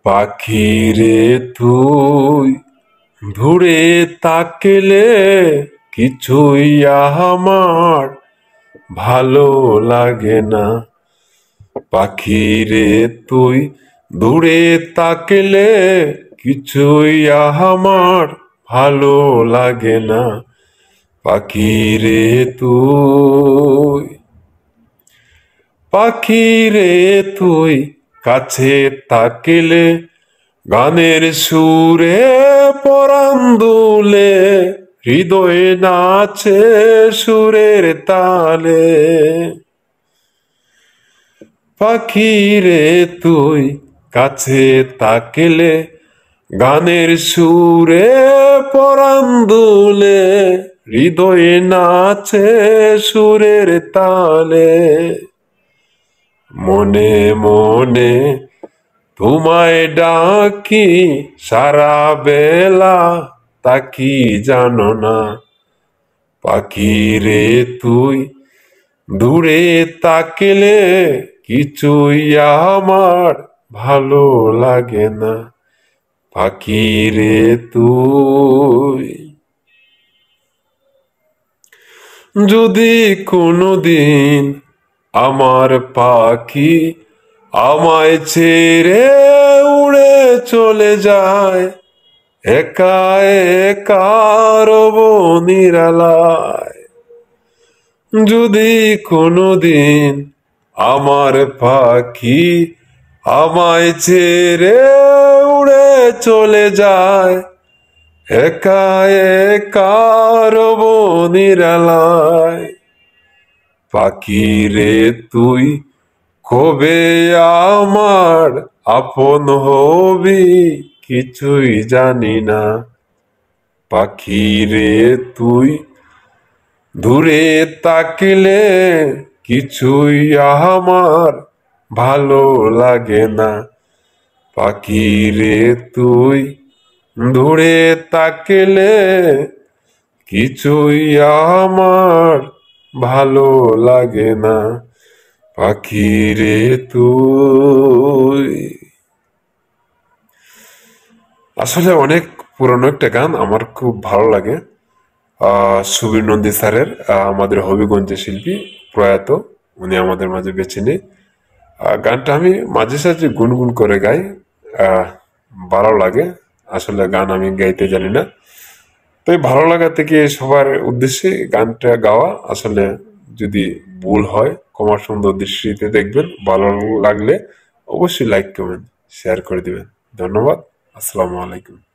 পাখি রে তুই দূরে তাকেলে কিছুই আমার ভালো লাগে না। পাখি রে তুই দূরে তাকেলে কিছুই আমার ভালো লাগে না। পাখি রে তুই, পাখি রে তুই কাছে তাকিলে গানের সুরে পরাণ দুলে, হৃদয়ে নাচে সুরের তালে। পাখি রে তুই কাছে তাকিলে গানের সুরে পরাণ দুলে, হৃদয়ে নাচে সুরের তালে। মনে মনে তোমায় ডাকি সারা বেলা, তাকি জানো না। পাখি রে তুই দূরে তাকিলে কিছুই আমার ভালো লাগে না। পাখি রে তুই, যদি কোনোদিন আমার পাখি আমায় ছেড়ে উড়ে চলে যায়, একা একা রব নিরালায়। যদি কোনোদিন আমার পাখি আমায় ছেড়ে উড়ে চলে যায়, একা একা রব নিরালায়। পাখি রে তুই কবে আমার আপন হবি কিছুই জানি না। পাখি রে তুই দূরে তাকিলে কিছুই আমার ভালো লাগে না। পাখি রে তুই দূরে তাকিলে কিছুই আমার ভালো লাগে না। পাখি রে তুই। আসলে অনেক পুরনো একটা গান, আমার খুব ভালো লাগে। সুবীর নন্দী স্যারের, আমাদের হবিগঞ্জের শিল্পী, প্রয়াত, উনি আমাদের মাঝে বেছে নেই। গানটা আমি মাঝে সাঝে গুনগুন করে গাই, ভালো লাগে। আসলে গান আমি গাইতে জানি না, তো ভালো লাগা থেকে সবার উদ্দেশ্যে গানটা গাওয়া। আসলে যদি ভুল হয় ক্ষমা সুন্দর দৃষ্টিতে দেখবেন। ভালো লাগলে অবশ্যই লাইক কমেন্ট শেয়ার করে দিবেন। ধন্যবাদ। আসসালামু আলাইকুম।